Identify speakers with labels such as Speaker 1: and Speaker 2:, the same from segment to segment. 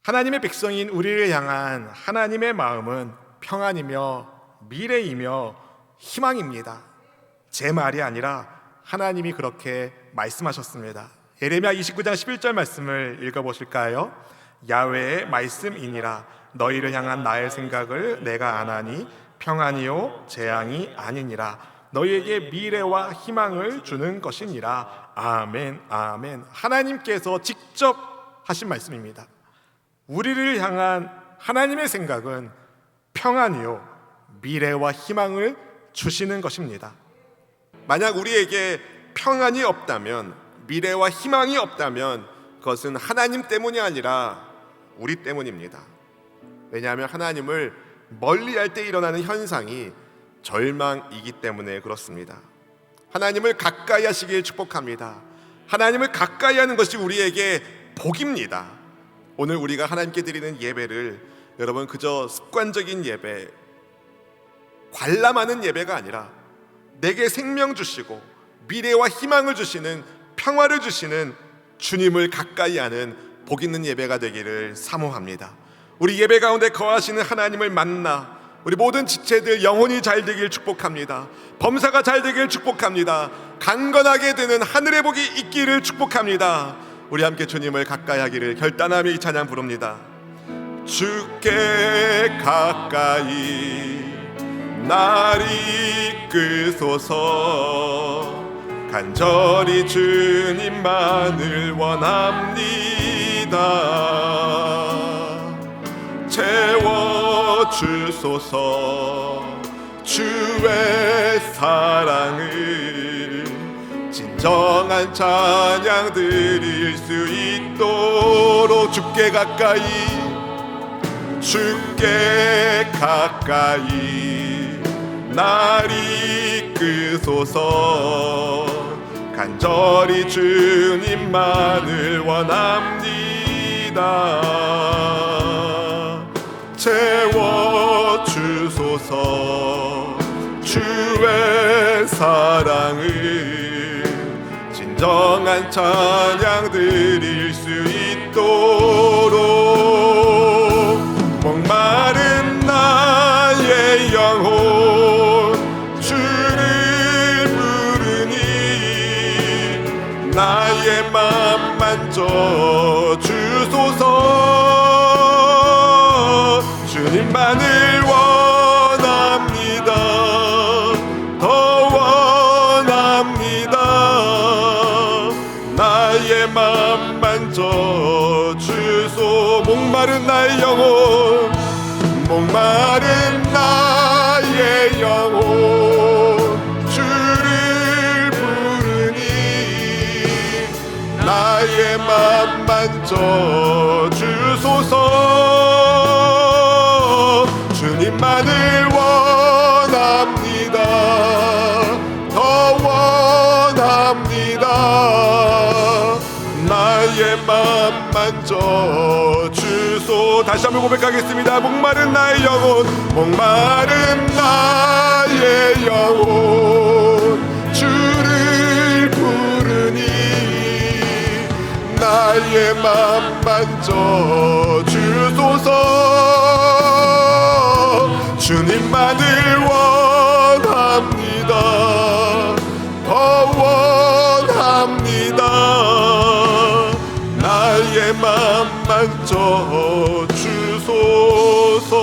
Speaker 1: 하나님의 백성인 우리를 향한 하나님의 마음은 평안이며 미래이며 희망입니다. 제 말이 아니라 하나님이 그렇게 말씀하셨습니다. 예레미야 29장 11절 말씀을 읽어보실까요? 야훼의 말씀이니라. 너희를 향한 나의 생각을 내가 아나니 평안이요 재앙이 아니니라. 너희에게 미래와 희망을 주는 것이니라. 아멘, 아멘. 하나님께서 직접 하신 말씀입니다. 우리를 향한 하나님의 생각은 평안이요 미래와 희망을 주시는 것입니다. 만약 우리에게 평안이 없다면, 미래와 희망이 없다면 그것은 하나님 때문이 아니라 우리 때문입니다. 왜냐하면 하나님을 멀리할 때 일어나는 현상이 절망이기 때문에 그렇습니다. 하나님을 가까이 하시길 축복합니다. 하나님을 가까이 하는 것이 우리에게 복입니다. 오늘 우리가 하나님께 드리는 예배를 여러분 그저 습관적인 예배, 관람하는 예배가 아니라 내게 생명 주시고 미래와 희망을 주시는, 평화를 주시는 주님을 가까이 하는 복 있는 예배가 되기를 사모합니다. 우리 예배 가운데 거하시는 하나님을 만나 우리 모든 지체들 영혼이 잘 되길 축복합니다. 범사가 잘 되길 축복합니다. 강건하게 되는 하늘의 복이 있기를 축복합니다. 우리 함께 주님을 가까이 하기를 결단하며 이 찬양 부릅니다. 주께 가까이 날 이끄소서. 간절히 주님만을 원합니다. 채워주소서. 주의 사랑을 진정한 찬양 드릴 수 있도록 주께 가까이, 주께 가까이 날 이끄소서. 간절히 주님만을 원합니다. 채워주소서. 주의 사랑을 진정한 찬양 드릴 수 있도록. 목마른 나의 영혼 주를 부르니 나의 맘 만져 주소서. 주님만을 원합니다. 더 원합니다. 나의 맘 만져 주소. 목마른 나의 영혼, 목마른 나의 영혼 주를 부르니 나의 맘 만져 주소서. 주님만을 원합니다. 더 원합니다. 나의 맘 만져 주소. 다시 한번 고백하겠습니다. 목마른 나의 영혼, 목마른 나의 영혼 주를 부르니 나의 맘 만져 주소서. 주님만을 원합니다. 더 원합니다. 나의 맘 만져 주소서.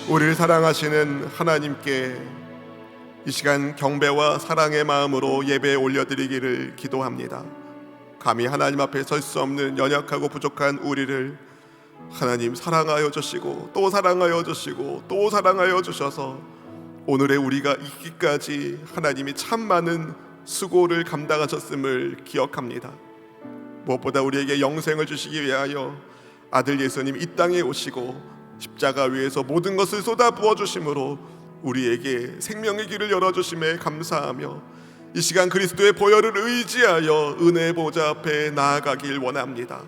Speaker 1: 우리를 사랑하시는 하나님께 이 시간 경배와 사랑의 마음으로 예배에 올려드리기를 기도합니다. 감히 하나님 앞에 설 수 없는 연약하고 부족한 우리를 하나님 사랑하여 주시고 또 사랑하여 주시고 또 사랑하여 주셔서 오늘의 우리가 있기까지 하나님이 참 많은 수고를 감당하셨음을 기억합니다. 무엇보다 우리에게 영생을 주시기 위하여 아들 예수님 이 땅에 오시고 십자가 위에서 모든 것을 쏟아부어 주심으로 우리에게 생명의 길을 열어주심에 감사하며 이 시간 그리스도의 보혈을 의지하여 은혜의 보좌 앞에 나아가길 원합니다.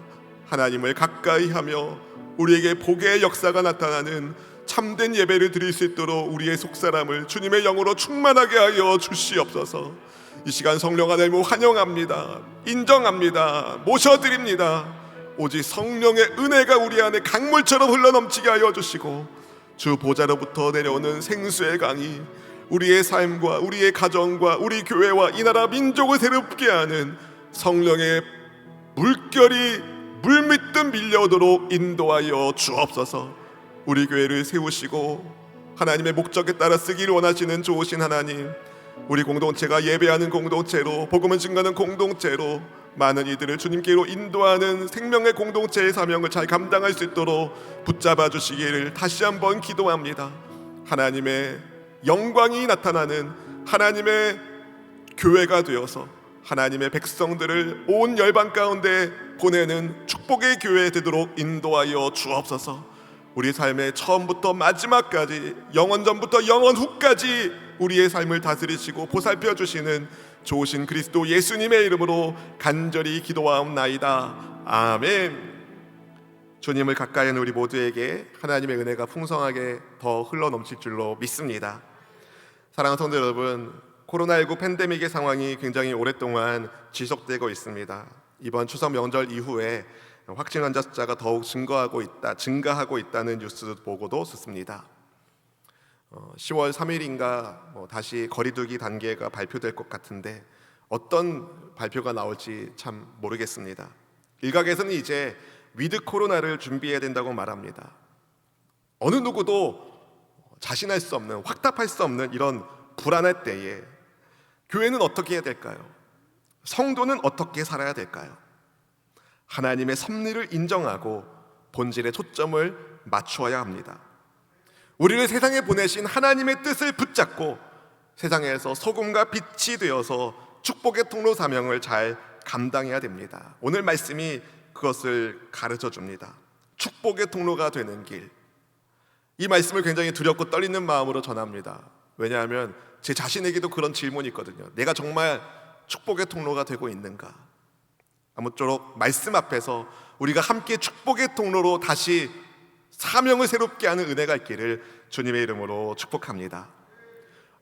Speaker 1: 하나님을 가까이 하며 우리에게 복의 역사가 나타나는 참된 예배를 드릴 수 있도록 우리의 속사람을 주님의 영으로 충만하게 하여 주시옵소서. 이 시간 성령 하나님을 환영합니다. 인정합니다. 모셔드립니다. 오직 성령의 은혜가 우리 안에 강물처럼 흘러넘치게 하여 주시고, 주 보좌로부터 내려오는 생수의 강이 우리의 삶과 우리의 가정과 우리 교회와 이 나라 민족을 새롭게 하는 성령의 물결이 물밀듯 밀려오도록 인도하여 주옵소서. 우리 교회를 세우시고 하나님의 목적에 따라 쓰기를 원하시는 좋으신 하나님, 우리 공동체가 예배하는 공동체로, 복음을 증거하는 공동체로, 많은 이들을 주님께로 인도하는 생명의 공동체의 사명을 잘 감당할 수 있도록 붙잡아 주시기를 다시 한번 기도합니다. 하나님의 영광이 나타나는 하나님의 교회가 되어서 하나님의 백성들을 온 열방 가운데 보내는 축복의 교회 되도록 인도하여 주옵소서. 우리 삶의 처음부터 마지막까지, 영원 전부터 영원 후까지 우리의 삶을 다스리시고 보살펴 주시는 좋으신 그리스도 예수님의 이름으로 간절히 기도하옵나이다. 아멘. 주님을 가까이 하는 우리 모두에게 하나님의 은혜가 풍성하게 더 흘러넘칠 줄로 믿습니다. 사랑하는 성도 여러분, 코로나19 팬데믹의 상황이 굉장히 오랫동안 지속되고 있습니다. 이번 추석 명절 이후에 확진 환자 숫자가 더욱 증가하고 있다는 뉴스 보고도 듣습니다. 10월 3일인가 다시 거리두기 단계가 발표될 것 같은데 어떤 발표가 나올지 참 모르겠습니다. 일각에서는 이제 위드 코로나를 준비해야 된다고 말합니다. 어느 누구도 자신할 수 없는, 확답할 수 없는 이런 불안할 때에 교회는 어떻게 해야 될까요? 성도는 어떻게 살아야 될까요? 하나님의 섭리를 인정하고 본질에 초점을 맞추어야 합니다. 우리를 세상에 보내신 하나님의 뜻을 붙잡고 세상에서 소금과 빛이 되어서 축복의 통로 사명을 잘 감당해야 됩니다. 오늘 말씀이 그것을 가르쳐 줍니다. 축복의 통로가 되는 길. 이 말씀을 굉장히 두렵고 떨리는 마음으로 전합니다. 왜냐하면 제 자신에게도 그런 질문이 있거든요. 내가 정말 축복의 통로가 되고 있는가? 아무쪼록 말씀 앞에서 우리가 함께 축복의 통로로 다시 사명을 새롭게 하는 은혜가 있기를 주님의 이름으로 축복합니다.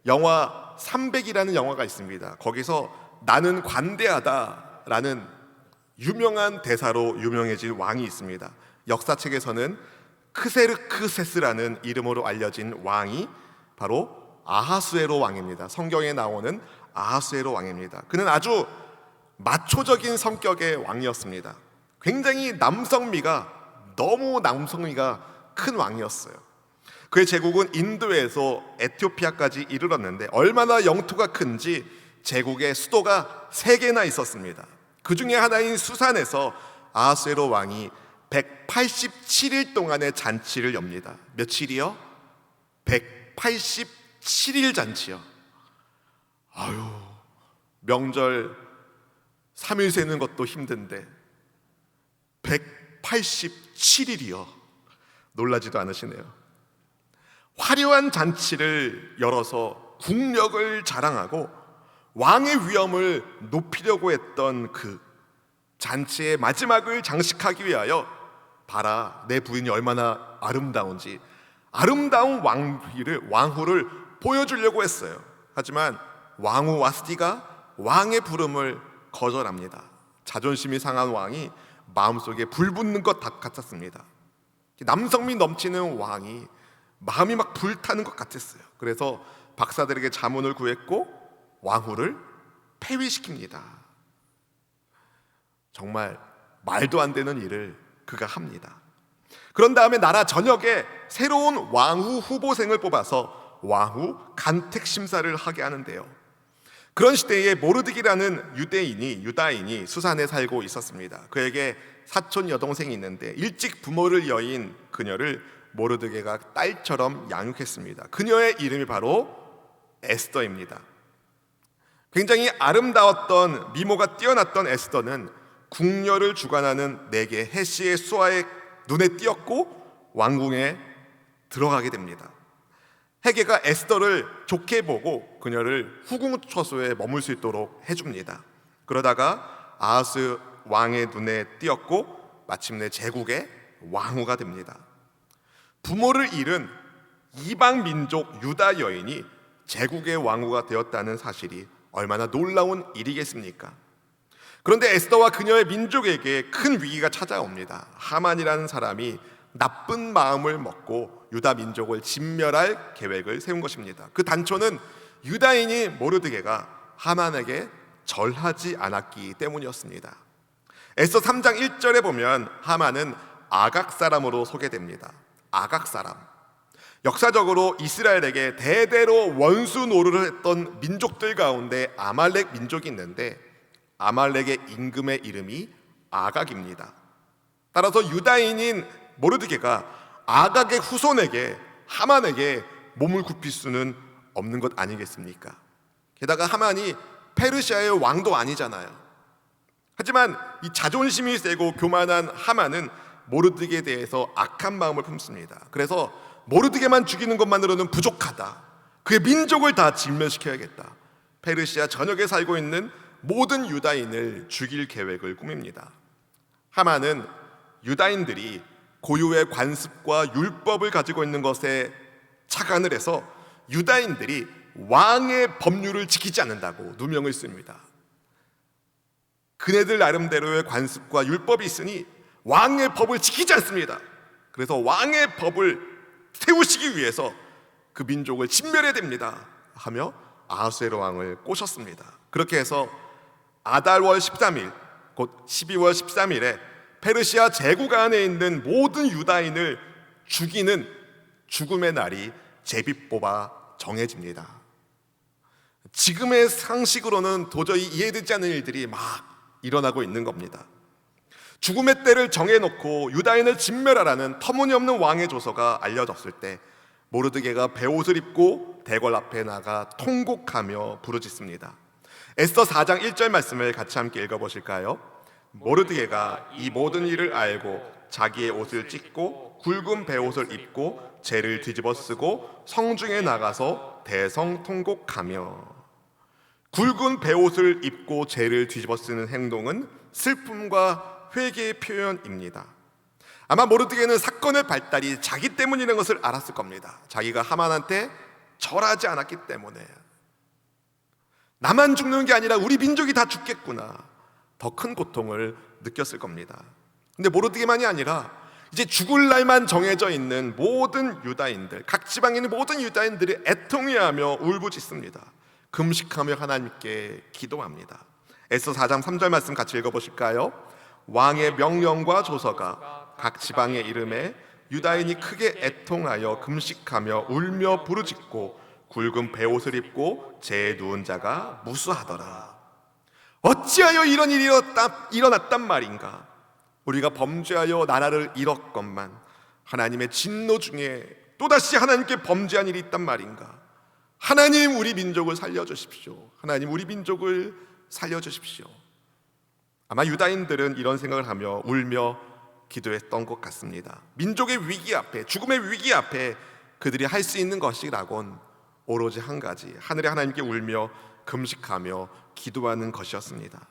Speaker 1: 영화 300이라는 영화가 있습니다. 거기서 나는 관대하다라는 유명한 대사로 유명해진 왕이 있습니다. 역사책에서는 크세르크세스라는 이름으로 알려진 왕이 바로 아하수에로 왕입니다. 성경에 나오는 아하수에로 왕입니다. 그는 아주 마초적인 성격의 왕이었습니다. 굉장히 너무 남성미가 큰 왕이었어요. 그의 제국은 인도에서 에티오피아까지 이르렀는데 얼마나 영토가 큰지 제국의 수도가 3개나 있었습니다. 그 중에 하나인 수산에서 아하수에로 왕이 187일 동안의 잔치를 엽니다. 며칠이요? 187일 잔치요. 명절 3일 세는 것도 힘든데 187일이요. 놀라지도 않으시네요. 화려한 잔치를 열어서 국력을 자랑하고 왕의 위엄을 높이려고 했던 그 잔치의 마지막을 장식하기 위하여 봐라, 내 부인이 얼마나 아름다운지, 아름다운 왕후를 보여주려고 했어요. 하지만 왕후 와스티가 왕의 부름을 거절합니다. 자존심이 상한 왕이 마음속에 불붙는 것 같았습니다. 남성미 넘치는 왕이 마음이 막 불타는 것 같았어요. 그래서 박사들에게 자문을 구했고 왕후를 폐위시킵니다. 정말 말도 안 되는 일을 그가 합니다. 그런 다음에 나라 전역에 새로운 왕후 후보생을 뽑아서 왕후 간택 심사를 하게 하는데요. 그런 시대에 모르드기라는 유다인이 수산에 살고 있었습니다. 그에게 사촌 여동생이 있는데 일찍 부모를 여인 그녀를 모르드게가 딸처럼 양육했습니다. 그녀의 이름이 바로 에스더입니다. 굉장히 아름다웠던, 미모가 뛰어났던 에스더는 궁녀를 주관하는 네개 해시의 수하의 눈에 띄었고 왕궁에 들어가게 됩니다. 헤게가 에스더를 좋게 보고 그녀를 후궁 처소에 머물 수 있도록 해줍니다. 그러다가 아하스 왕의 눈에 띄었고 마침내 제국의 왕후가 됩니다. 부모를 잃은 이방 민족 유다 여인이 제국의 왕후가 되었다는 사실이 얼마나 놀라운 일이겠습니까? 그런데 에스더와 그녀의 민족에게 큰 위기가 찾아옵니다. 하만이라는 사람이 나쁜 마음을 먹고 유다 민족을 진멸할 계획을 세운 것입니다. 그 단초는 유다인이 모르드게가 하만에게 절하지 않았기 때문이었습니다. 에스더 3장 1절에 보면 하만은 아각 사람으로 소개됩니다. 아각 사람. 역사적으로 이스라엘에게 대대로 원수 노릇을 했던 민족들 가운데 아말렉 민족이 있는데 아말렉의 임금의 이름이 아각입니다. 따라서 유다인인 모르드게가 아각의 후손에게 하만에게 몸을 굽힐 수는 없는 것 아니겠습니까? 게다가 하만이 페르시아의 왕도 아니잖아요. 하지만 이 자존심이 세고 교만한 하만은 모르드게에 대해서 악한 마음을 품습니다. 그래서 모르드게만 죽이는 것만으로는 부족하다. 그의 민족을 다 진멸시켜야겠다. 페르시아 전역에 살고 있는 모든 유다인을 죽일 계획을 꾸밉니다. 하만은 유다인들이 고유의 관습과 율법을 가지고 있는 것에 착안을 해서 유다인들이 왕의 법률을 지키지 않는다고 누명을 씁니다. 그네들 나름대로의 관습과 율법이 있으니 왕의 법을 지키지 않습니다. 그래서 왕의 법을 세우시기 위해서 그 민족을 진멸해야 됩니다 하며 아하수에로 왕을 꼬셨습니다. 그렇게 해서 아달월 13일 곧 12월 13일에 페르시아 제국 안에 있는 모든 유다인을 죽이는 죽음의 날이 제비뽑아 정해집니다. 지금의 상식으로는 도저히 이해되지 않는 일들이 막 일어나고 있는 겁니다. 죽음의 때를 정해놓고 유다인을 진멸하라는 터무니없는 왕의 조서가 알려졌을 때 모르드게가 베옷을 입고 대궐 앞에 나가 통곡하며 부르짖습니다. 에스더 4장 1절 말씀을 같이 함께 읽어보실까요? 모르드게가 이 모든 일을 알고 자기의 옷을 찢고 굵은 베옷을 입고 재를 뒤집어 쓰고 성중에 나가서 대성통곡하며. 굵은 베옷을 입고 재를 뒤집어 쓰는 행동은 슬픔과 회개의 표현입니다. 아마 모르드게는 사건의 발달이 자기 때문이라는 것을 알았을 겁니다. 자기가 하만한테 절하지 않았기 때문에. 나만 죽는 게 아니라 우리 민족이 다 죽겠구나, 더 큰 고통을 느꼈을 겁니다. 근데 모르드게만이 아니라 이제 죽을 날만 정해져 있는 모든 유다인들, 각 지방에 있는 모든 유다인들이 애통해하며 울부짖습니다. 금식하며 하나님께 기도합니다. 에스더 4장 3절 말씀 같이 읽어보실까요? 왕의 명령과 조서가 각 지방의 이름에 유다인이 크게 애통하여 금식하며 울며 부르짖고 굵은 베옷을 입고 재에 누운 자가 무수하더라. 어찌하여 이런 일이 일어났단 말인가? 우리가 범죄하여 나라를 잃었건만 하나님의 진노 중에 또다시 하나님께 범죄한 일이 있단 말인가? 하나님, 우리 민족을 살려주십시오. 하나님, 우리 민족을 살려주십시오. 아마 유다인들은 이런 생각을 하며 울며 기도했던 것 같습니다. 민족의 위기 앞에, 죽음의 위기 앞에 그들이 할 수 있는 것이라곤 오로지 한 가지, 하늘의 하나님께 울며 금식하며 기도하는 것이었습니다.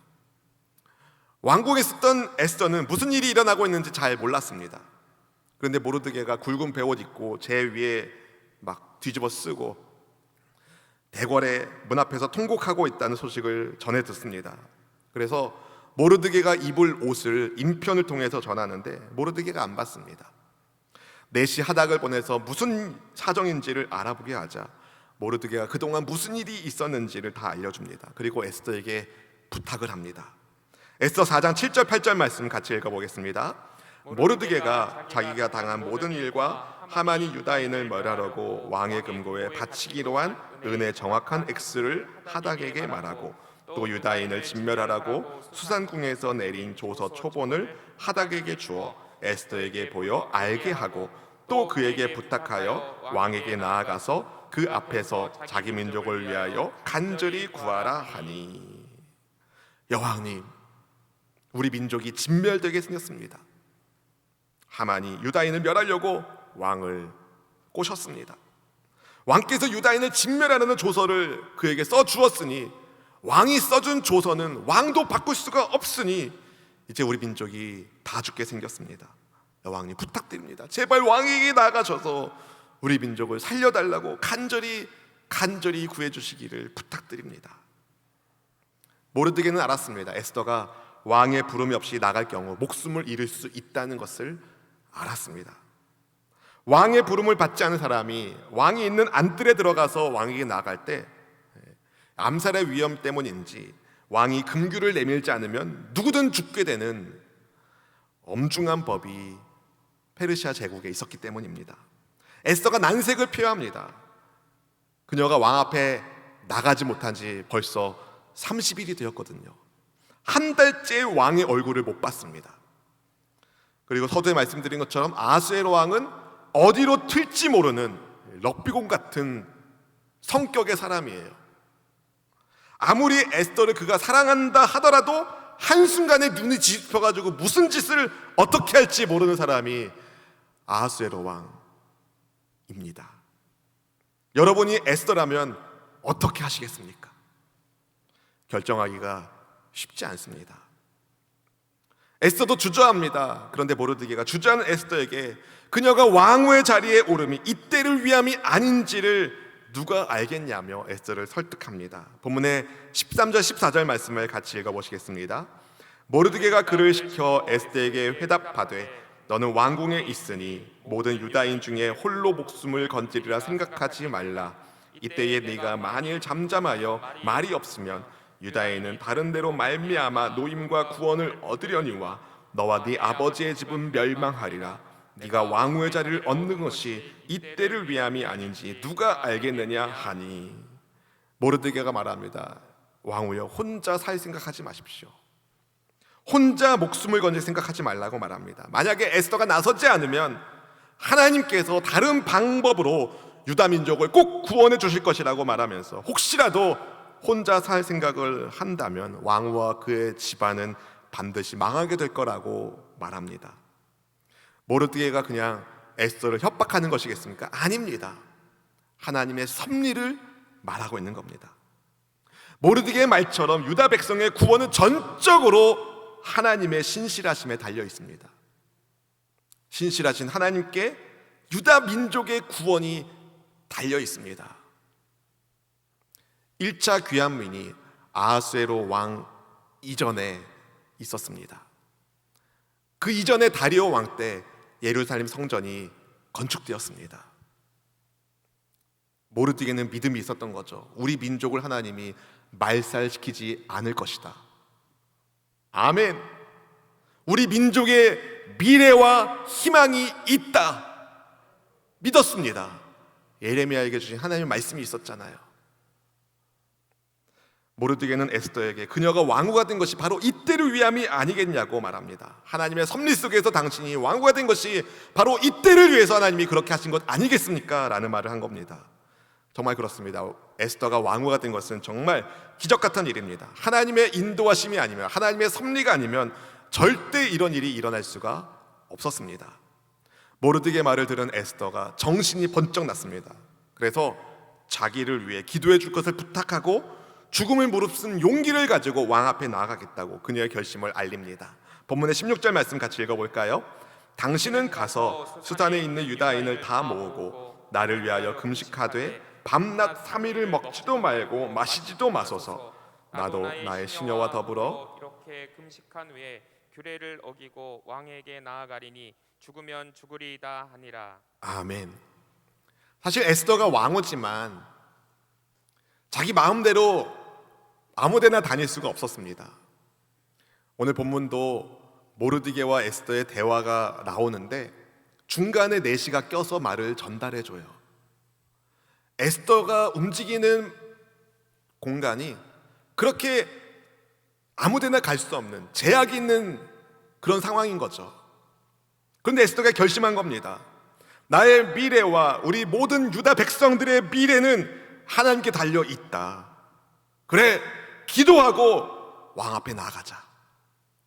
Speaker 1: 왕궁에 있었던 에스더는 무슨 일이 일어나고 있는지 잘 몰랐습니다. 그런데 모르드게가 굵은 베옷 입고 재 위에 막 뒤집어 쓰고 대궐의 문 앞에서 통곡하고 있다는 소식을 전해 듣습니다. 그래서 모르드게가 입을 옷을 인편을 통해서 전하는데 모르드게가 안 받습니다. 내시 하닥을 보내서 무슨 사정인지를 알아보게 하자 모르드게가 그동안 무슨 일이 있었는지를 다 알려줍니다. 그리고 에스더에게 부탁을 합니다. 에스더 4장 7절 8절 말씀 같이 읽어보겠습니다. 모르드게가 자기가 당한 모든 일과 하만이 유다인을 멸하려고 왕의 금고에 바치기로 한 은의 정확한 액수를 하닥에게 말하고 또 유다인을 진멸하라고 수산궁에서 내린 조서 초본을 하닥에게 주어 에스더에게 보여 알게 하고 또 그에게 부탁하여 왕에게 나아가서 그 앞에서 자기 민족을 위하여 간절히 구하라 하니. 여왕님, 우리 민족이 진멸되게 생겼습니다. 하만이 유다인을 멸하려고 왕을 꼬셨습니다. 왕께서 유다인을 진멸하라는 조서를 그에게 써주었으니 왕이 써준 조서는 왕도 바꿀 수가 없으니 이제 우리 민족이 다 죽게 생겼습니다. 여왕님, 부탁드립니다. 제발 왕에게 나가셔서 우리 민족을 살려달라고 간절히 구해주시기를 부탁드립니다. 모르드게는 알았습니다. 에스더가 왕의 부름이 없이 나갈 경우 목숨을 잃을 수 있다는 것을 알았습니다. 왕의 부름을 받지 않은 사람이 왕이 있는 안뜰에 들어가서 왕에게 나아갈 때 암살의 위험 때문인지 왕이 금규를 내밀지 않으면 누구든 죽게 되는 엄중한 법이 페르시아 제국에 있었기 때문입니다. 에스더가 난색을 표합니다. 그녀가 왕 앞에 나가지 못한 지 벌써 30일이 되었거든요. 한 달째 왕의 얼굴을 못 봤습니다. 그리고 서두에 말씀드린 것처럼 아하수에로 왕은 어디로 튈지 모르는 럭비공 같은 성격의 사람이에요. 아무리 에스더를 그가 사랑한다 하더라도 한순간에 눈이 뒤집혀가지고 무슨 짓을 어떻게 할지 모르는 사람이 아하수에로 왕입니다. 여러분이 에스더라면 어떻게 하시겠습니까? 결정하기가 쉽지 않습니다. 에스더도 주저합니다. 그런데 모르드게가 주저하는 에스더에게 그녀가 왕후의 자리에 오름이 이때를 위함이 아닌지를 누가 알겠냐며 에스더를 설득합니다. 본문의 13절 14절 말씀을 같이 읽어보시겠습니다. 모르드게가 그를 시켜 에스더에게 회답하되 너는 왕궁에 있으니 모든 유다인 중에 홀로 목숨을 건지리라 생각하지 말라. 이때에 네가 만일 잠잠하여 말이 없으면 유다인은 다른 데로 말미암아 노임과 구원을 얻으려니와 너와 네 아버지의 집은 멸망하리라. 네가 왕후의 자리를 얻는 것이 이때를 위함이 아닌지 누가 알겠느냐 하니. 모르드게가 말합니다. 왕후여, 혼자 살 생각하지 마십시오. 혼자 목숨을 건질 생각하지 말라고 말합니다. 만약에 에스더가 나서지 않으면 하나님께서 다른 방법으로 유다 민족을 꼭 구원해 주실 것이라고 말하면서 혹시라도 혼자 살 생각을 한다면 왕후와 그의 집안은 반드시 망하게 될 거라고 말합니다. 모르드게가 그냥 에스더를 협박하는 것이겠습니까? 아닙니다. 하나님의 섭리를 말하고 있는 겁니다. 모르드게의 말처럼 유다 백성의 구원은 전적으로 하나님의 신실하심에 달려 있습니다. 신실하신 하나님께 유다 민족의 구원이 달려 있습니다. 1차 귀환민이 아하수에로 왕 이전에 있었습니다. 그 이전에 다리오 왕 때 예루살렘 성전이 건축되었습니다. 모르드게는 믿음이 있었던 거죠. 우리 민족을 하나님이 말살시키지 않을 것이다. 아멘. 우리 민족의 미래와 희망이 있다. 믿었습니다. 예레미야에게 주신 하나님의 말씀이 있었잖아요. 모르드게는 에스더에게 그녀가 왕후가 된 것이 바로 이때를 위함이 아니겠냐고 말합니다. 하나님의 섭리 속에서 당신이 왕후가 된 것이 바로 이때를 위해서 하나님이 그렇게 하신 것 아니겠습니까? 라는 말을 한 겁니다. 정말 그렇습니다. 에스더가 왕후가 된 것은 정말 기적 같은 일입니다. 하나님의 인도하심이 아니면, 하나님의 섭리가 아니면 절대 이런 일이 일어날 수가 없었습니다. 모르드게 말을 들은 에스더가 정신이 번쩍 났습니다. 그래서 자기를 위해 기도해 줄 것을 부탁하고 죽음을 무릅쓴 용기를 가지고 왕 앞에 나아가겠다고 그녀의 결심을 알립니다. 본문의 16절 말씀 같이 읽어볼까요? 당신은 가서 수단에 있는 유다인을 다 모으고 나를 위하여 금식하되 밤낮 3일을 먹지도 말고 마시지도 마소서. 나도 나의 시녀와 더불어
Speaker 2: 이렇게 금식한 후에 규례를 어기고 왕에게 나아가리니 죽으면 죽으리이다 하니라.
Speaker 1: 아멘. 사실 에스더가 왕후지만 자기 마음대로 아무데나 다닐 수가 없었습니다. 오늘 본문도 모르드게와 에스더의 대화가 나오는데 중간에 내시가 껴서 말을 전달해줘요. 에스더가 움직이는 공간이 그렇게 아무데나 갈 수 없는 제약이 있는 그런 상황인 거죠. 그런데 에스더가 결심한 겁니다. 나의 미래와 우리 모든 유다 백성들의 미래는 하나님께 달려 있다. 그래, 기도하고 왕 앞에 나아가자.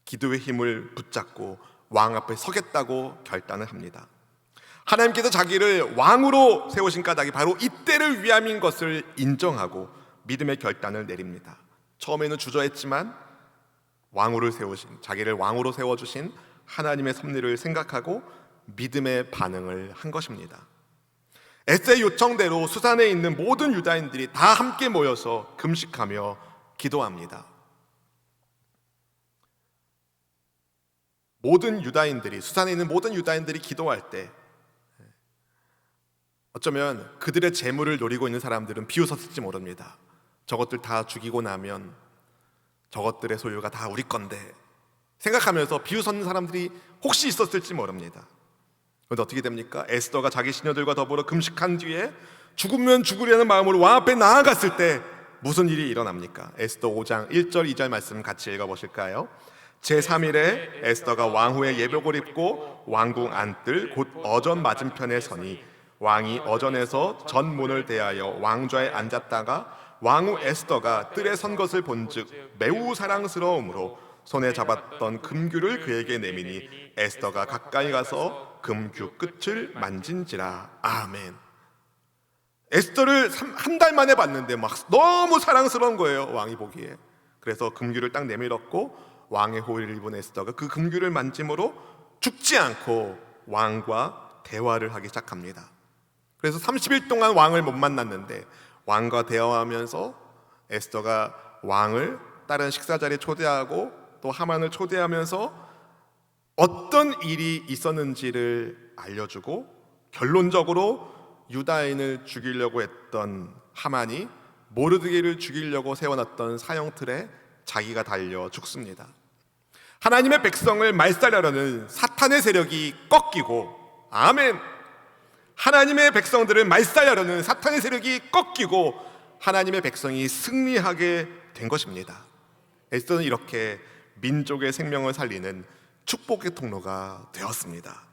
Speaker 1: 기도의 힘을 붙잡고 왕 앞에 서겠다고 결단을 합니다. 하나님께서 자기를 왕으로 세우신 까닭이 바로 이때를 위함인 것을 인정하고 믿음의 결단을 내립니다. 처음에는 주저했지만 자기를 왕으로 세워주신 하나님의 섭리를 생각하고 믿음의 반응을 한 것입니다. 에스더의 요청대로 수산에 있는 모든 유다인들이 다 함께 모여서 금식하며 기도합니다. 모든 유다인들이, 수산에 있는 모든 유다인들이 기도할 때 어쩌면 그들의 재물을 노리고 있는 사람들은 비웃었을지 모릅니다. 저것들 다 죽이고 나면 저것들의 소유가 다 우리 건데 생각하면서 비웃었는 사람들이 혹시 있었을지 모릅니다. 그런데 어떻게 됩니까? 에스더가 자기 시녀들과 더불어 금식한 뒤에 죽으면 죽으려는 마음으로 왕 앞에 나아갔을 때 무슨 일이 일어납니까? 에스더 5장 1절 2절 말씀 같이 읽어보실까요? 제3일에 에스더가 왕후의 예복을 입고 왕궁 안뜰 곧 어전 맞은편에 서니 왕이 어전에서 전문을 대하여 왕좌에 앉았다가 왕후 에스더가 뜰에 선 것을 본즉 매우 사랑스러움으로 손에 잡았던 금규를 그에게 내미니 에스더가 가까이 가서 금규 끝을 만진지라. 아멘. 에스더를 한 달 만에 봤는데 막 너무 사랑스러운 거예요, 왕이 보기에. 그래서 금규를 딱 내밀었고 왕의 호의를 입은 에스더가 그 금규를 만짐으로 죽지 않고 왕과 대화를 하기 시작합니다. 그래서 30일 동안 왕을 못 만났는데 왕과 대화하면서 에스더가 왕을 다른 식사 자리에 초대하고 또 하만을 초대하면서 어떤 일이 있었는지를 알려주고 결론적으로 유다인을 죽이려고 했던 하만이 모르드게를 죽이려고 세워놨던 사형틀에 자기가 달려 죽습니다. 하나님의 백성을 말살하려는 사탄의 세력이 꺾이고, 아멘. 하나님의 백성들을 말살하려는 사탄의 세력이 꺾이고 하나님의 백성이 승리하게 된 것입니다. 에스더는 이렇게 민족의 생명을 살리는 축복의 통로가 되었습니다.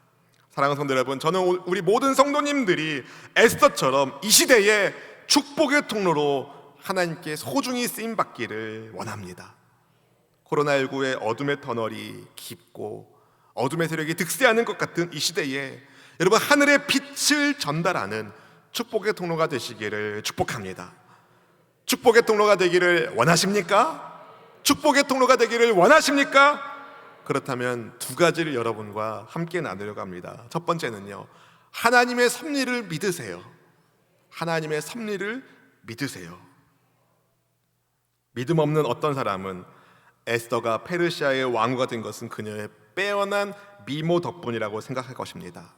Speaker 1: 사랑하는 성도 여러분, 저는 우리 모든 성도님들이 에스더처럼 이 시대에 축복의 통로로 하나님께 소중히 쓰임받기를 원합니다. 코로나19의 어둠의 터널이 깊고 어둠의 세력이 득세하는 것 같은 이 시대에 여러분, 하늘의 빛을 전달하는 축복의 통로가 되시기를 축복합니다. 축복의 통로가 되기를 원하십니까? 축복의 통로가 되기를 원하십니까? 그렇다면 두 가지를 여러분과 함께 나누려고 합니다. 첫 번째는요, 하나님의 섭리를 믿으세요. 하나님의 섭리를 믿으세요. 믿음 없는 어떤 사람은 에스더가 페르시아의 왕후가 된 것은 그녀의 빼어난 미모 덕분이라고 생각할 것입니다.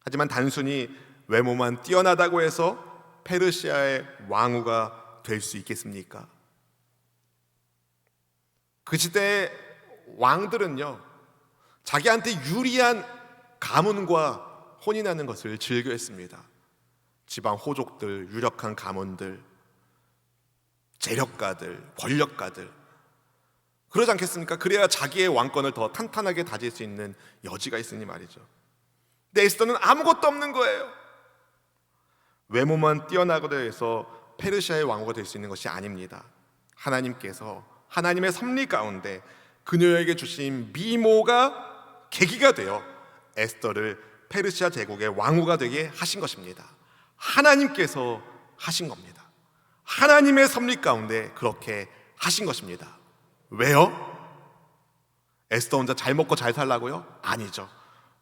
Speaker 1: 하지만 단순히 외모만 뛰어나다고 해서 페르시아의 왕후가 될 수 있겠습니까? 그 시대의 왕들은요, 자기한테 유리한 가문과 혼인하는 것을 즐겨했습니다. 지방 호족들, 유력한 가문들, 재력가들, 권력가들, 그러지 않겠습니까? 그래야 자기의 왕권을 더 탄탄하게 다질 수 있는 여지가 있으니 말이죠. 근데 에스더는 아무것도 없는 거예요. 외모만 뛰어나고 해서 페르시아의 왕후가 될 수 있는 것이 아닙니다. 하나님께서 하나님의 섭리 가운데 그녀에게 주신 미모가 계기가 되어 에스더를 페르시아 제국의 왕후가 되게 하신 것입니다. 하나님께서 하신 겁니다. 하나님의 섭리 가운데 그렇게 하신 것입니다. 왜요? 에스더 혼자 잘 먹고 잘 살라고요? 아니죠.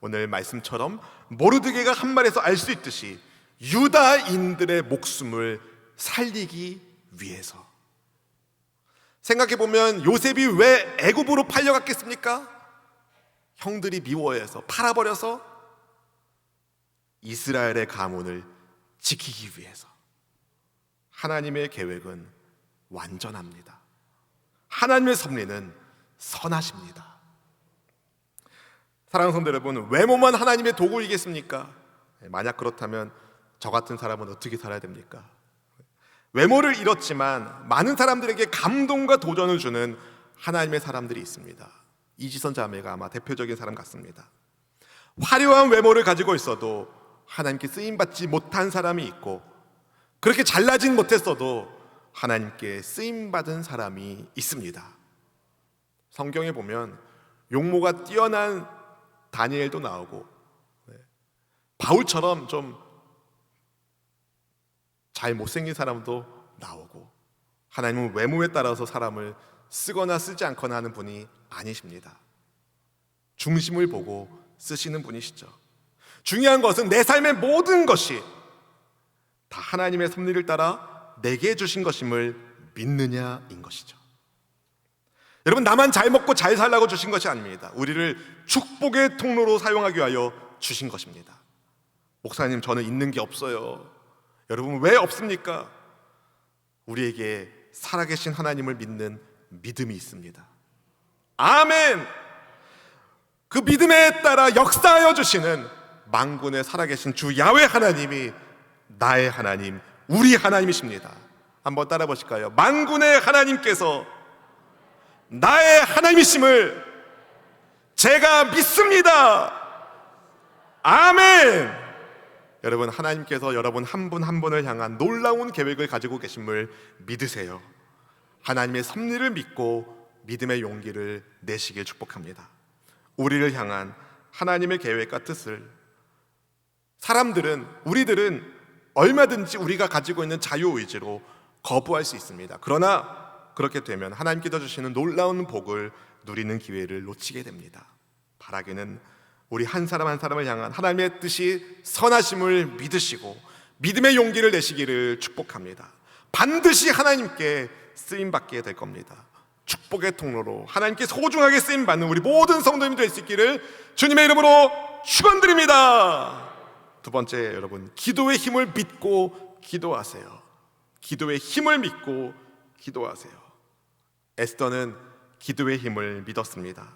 Speaker 1: 오늘 말씀처럼 모르드게가 한 말에서 알 수 있듯이 유다인들의 목숨을 살리기 위해서. 생각해보면 요셉이 왜 애굽으로 팔려갔겠습니까? 형들이 미워해서 팔아버려서 이스라엘의 가문을 지키기 위해서. 하나님의 계획은 완전합니다. 하나님의 섭리는 선하십니다. 사랑하는 성도 여러분, 외모만 하나님의 도구이겠습니까? 만약 그렇다면 저 같은 사람은 어떻게 살아야 됩니까? 외모를 잃었지만 많은 사람들에게 감동과 도전을 주는 하나님의 사람들이 있습니다. 이지선 자매가 아마 대표적인 사람 같습니다. 화려한 외모를 가지고 있어도 하나님께 쓰임받지 못한 사람이 있고, 그렇게 잘나진 못했어도 하나님께 쓰임받은 사람이 있습니다. 성경에 보면 용모가 뛰어난 다니엘도 나오고, 바울처럼 좀 잘 못생긴 사람도 나오고, 하나님은 외모에 따라서 사람을 쓰거나 쓰지 않거나 하는 분이 아니십니다. 중심을 보고 쓰시는 분이시죠. 중요한 것은 내 삶의 모든 것이 다 하나님의 섭리를 따라 내게 주신 것임을 믿느냐인 것이죠. 여러분, 나만 잘 먹고 잘 살라고 주신 것이 아닙니다. 우리를 축복의 통로로 사용하기 위하여 주신 것입니다. 목사님, 저는 있는 게 없어요. 여러분, 왜 없습니까? 우리에게 살아계신 하나님을 믿는 믿음이 있습니다. 아멘! 그 믿음에 따라 역사하여 주시는 만군의 살아계신 주 야훼 하나님이 나의 하나님, 우리 하나님이십니다. 한번 따라 보실까요? 만군의 하나님께서 나의 하나님이심을 제가 믿습니다. 아멘! 여러분, 하나님께서 여러분 한 분 한 분을 향한 놀라운 계획을 가지고 계심을 믿으세요. 하나님의 섭리를 믿고 믿음의 용기를 내시길 축복합니다. 우리를 향한 하나님의 계획과 뜻을 우리들은 얼마든지 우리가 가지고 있는 자유의지로 거부할 수 있습니다. 그러나 그렇게 되면 하나님께서 주시는 놀라운 복을 누리는 기회를 놓치게 됩니다. 바라기는 우리 한 사람 한 사람을 향한 하나님의 뜻이 선하심을 믿으시고 믿음의 용기를 내시기를 축복합니다. 반드시 하나님께 쓰임받게 될 겁니다. 축복의 통로로 하나님께 소중하게 쓰임받는 우리 모든 성도님이 될 수 있기를 주님의 이름으로 축원드립니다. 두 번째, 여러분, 기도의 힘을 믿고 기도하세요. 기도의 힘을 믿고 기도하세요. 에스더는 기도의 힘을 믿었습니다.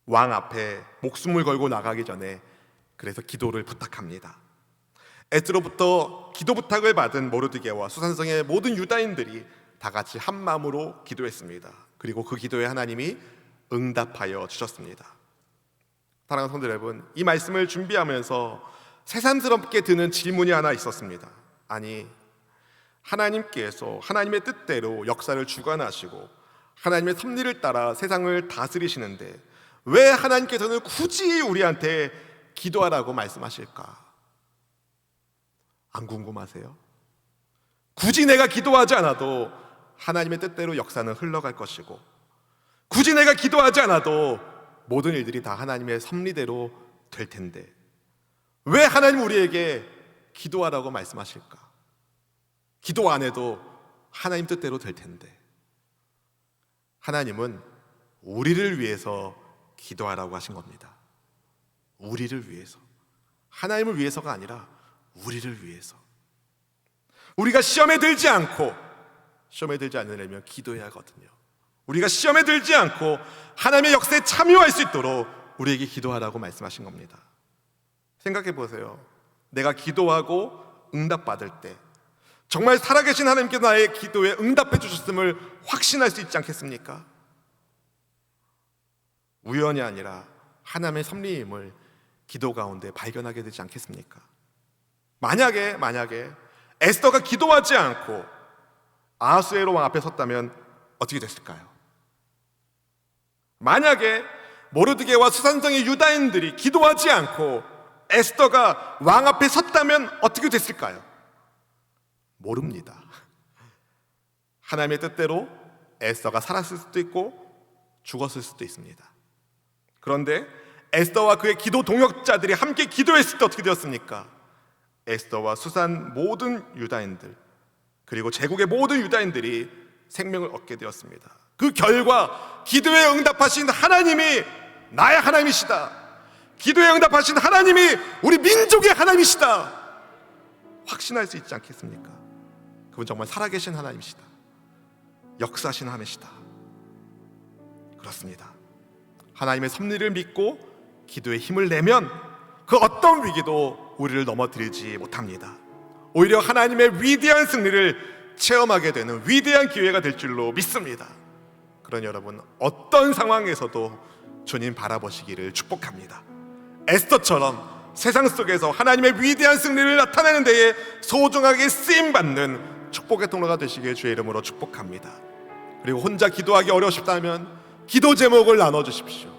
Speaker 1: 왕 앞에 목숨을 걸고 나가기 전에 그래서 기도를 부탁합니다. 에스더로부터 기도 부탁을 받은 모르드게와 수산성의 모든 유다인들이 다 같이 한 마음으로 기도했습니다. 그리고 그 기도에 하나님이 응답하여 주셨습니다. 사랑하는 성도 여러분, 이 말씀을 준비하면서 새삼스럽게 드는 질문이 하나 있었습니다. 아니, 하나님께서 하나님의 뜻대로 역사를 주관하시고 하나님의 섭리를 따라 세상을 다스리시는데 왜 하나님께서는 굳이 우리한테 기도하라고 말씀하실까? 안 궁금하세요? 굳이 내가 기도하지 않아도 하나님의 뜻대로 역사는 흘러갈 것이고, 굳이 내가 기도하지 않아도 모든 일들이 다 하나님의 섭리대로 될 텐데 왜 하나님 우리에게 기도하라고 말씀하실까? 기도 안 해도 하나님 뜻대로 될 텐데. 하나님은 우리를 위해서 기도하라고 하신 겁니다. 우리를 위해서. 하나님을 위해서가 아니라 우리를 위해서. 우리가 시험에 들지 않으려면 기도해야 하거든요. 우리가 시험에 들지 않고 하나님의 역사에 참여할 수 있도록 우리에게 기도하라고 말씀하신 겁니다. 생각해 보세요. 내가 기도하고 응답받을 때 정말 살아계신 하나님께서 나의 기도에 응답해 주셨음을 확신할 수 있지 않겠습니까? 우연이 아니라 하나님의 섭리임을 기도 가운데 발견하게 되지 않겠습니까? 만약에 에스더가 기도하지 않고 아하수에로 왕 앞에 섰다면 어떻게 됐을까요? 만약에 모르드게와 수산성의 유다인들이 기도하지 않고 에스더가 왕 앞에 섰다면 어떻게 됐을까요? 모릅니다. 하나님의 뜻대로 에스더가 살았을 수도 있고 죽었을 수도 있습니다. 그런데 에스더와 그의 기도 동역자들이 함께 기도했을 때 어떻게 되었습니까? 에스더와 수산 모든 유다인들, 그리고 제국의 모든 유다인들이 생명을 얻게 되었습니다. 그 결과 기도에 응답하신 하나님이 나의 하나님이시다, 기도에 응답하신 하나님이 우리 민족의 하나님이시다 확신할 수 있지 않겠습니까? 그분 정말 살아계신 하나님이시다, 역사하신 하나님이시다. 그렇습니다. 하나님의 섭리를 믿고 기도에 힘을 내면 그 어떤 위기도 우리를 넘어뜨리지 못합니다. 오히려 하나님의 위대한 승리를 체험하게 되는 위대한 기회가 될 줄로 믿습니다. 그러니 여러분, 어떤 상황에서도 주님 바라보시기를 축복합니다. 에스더처럼 세상 속에서 하나님의 위대한 승리를 나타내는 데에 소중하게 쓰임받는 축복의 통로가 되시길 주의 이름으로 축복합니다. 그리고 혼자 기도하기 어려우시다면 기도 제목을 나눠주십시오.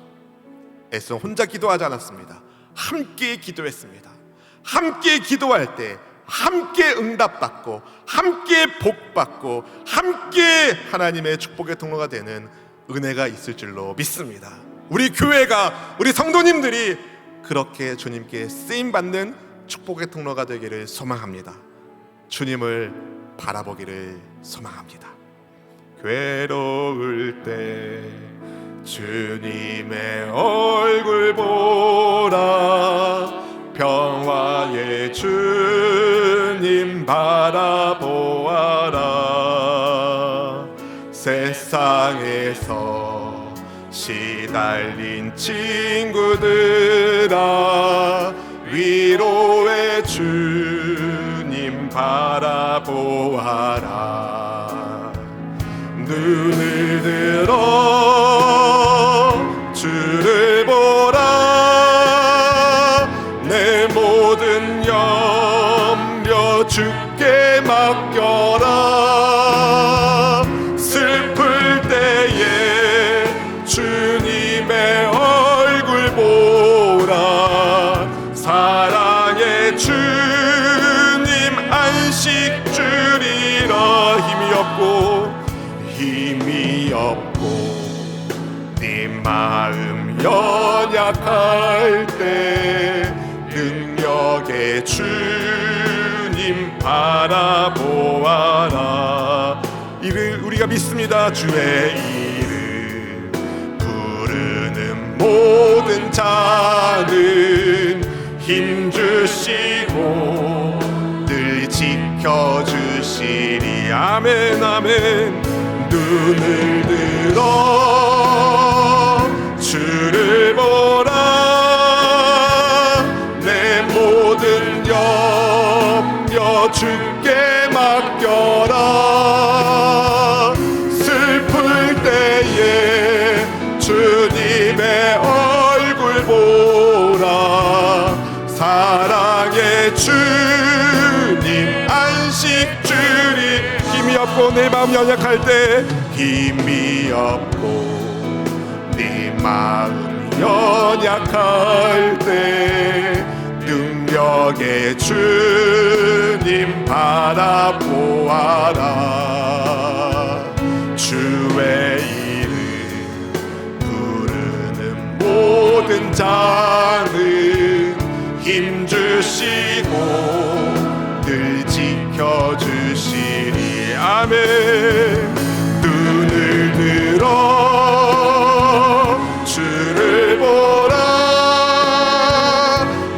Speaker 1: 에스더는 혼자 기도하지 않았습니다. 함께 기도했습니다. 함께 기도할 때 함께 응답받고 함께 복받고 함께 하나님의 축복의 통로가 되는 은혜가 있을 줄로 믿습니다. 우리 교회가, 우리 성도님들이 그렇게 주님께 쓰임받는 축복의 통로가 되기를 소망합니다. 주님을 바라보기를 소망합니다. 괴로울 때 주님의 얼굴 보라. 평화의 주님 바라보아라. 세상에서 시달린 친구들아, 위로의 주님 바라보아라. 눈을 들어 주를 보라. 내 모든 염려 주께 맡겨라. 슬플 때에 주님의 얼굴 보라. 사랑의 주님 안식 주리라. 힘이 없고 네 마음 연약할 때 능력의 주님 바라보아라. 이를 우리가 믿습니다. 주의 이름 부르는 모든 자는 힘주시고 늘 지켜주시리. 아멘 아멘. 눈을 들어 주를 보라. 내 모든 염려 주께 맡겨라. 슬플 때에 주님의 얼굴 보라. 사랑의 주님 안식 주리. 힘이 없고 내 마음 연약할 때 힘이 없고 네 마음 연약할 때 능력의 주님 바라보아라. 주의 이름 부르는 모든 자는 힘주시고 늘 지켜주시리. 아멘. 눈을 들어 주를 보라.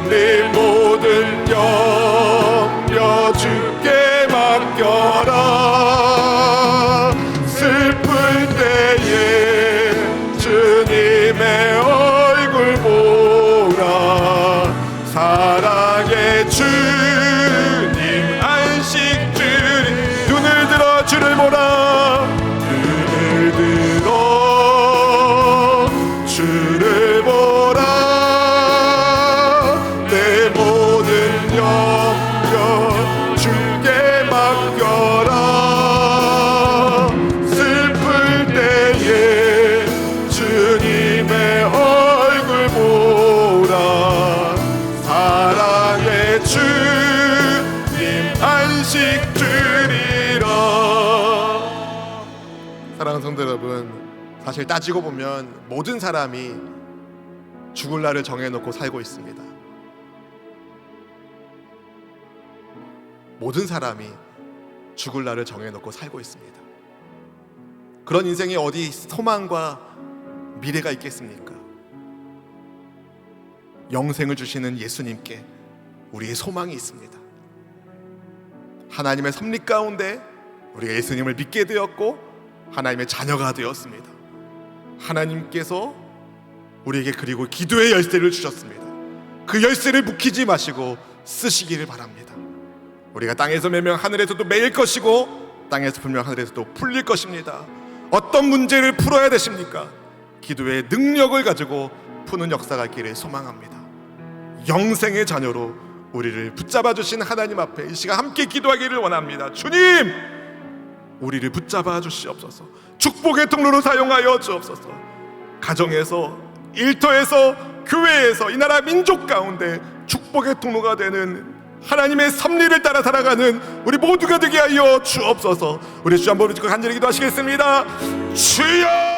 Speaker 1: 내 모든 염려 주께 맡겨라. 슬플 때에 주님의 얼굴 보라. 사랑의 주님 안식 주를 보라. 눈을 들어 주를 보라. 내 모든 염려 주께 맡겨라. 슬플 때에 주님의 얼굴 보라. 사랑의 주님 안식 사랑하는 성도 여러분, 사실 따지고 보면 모든 사람이 죽을 날을 정해놓고 살고 있습니다. 모든 사람이 죽을 날을 정해놓고 살고 있습니다. 그런 인생에 어디 소망과 미래가 있겠습니까? 영생을 주시는 예수님께 우리의 소망이 있습니다. 하나님의 섭리 가운데 우리가 예수님을 믿게 되었고 하나님의 자녀가 되었습니다. 하나님께서 우리에게 그리고 기도의 열쇠를 주셨습니다. 그 열쇠를 묵히지 마시고 쓰시기를 바랍니다. 우리가 땅에서 매면 하늘에서도 매일 것이고 땅에서 풀면 하늘에서도 풀릴 것입니다. 어떤 문제를 풀어야 되십니까? 기도의 능력을 가지고 푸는 역사가 있기를 소망합니다. 영생의 자녀로 우리를 붙잡아 주신 하나님 앞에 이 시간 함께 기도하기를 원합니다. 주님, 우리를 붙잡아 주시옵소서. 축복의 통로로 사용하여 주옵소서. 가정에서, 일터에서, 교회에서, 이 나라 민족 가운데 축복의 통로가 되는 하나님의 섭리를 따라 살아가는 우리 모두가 되게 하여 주옵소서. 우리 주 한번 붙잡고 간절히 기도하시겠습니다. 주여!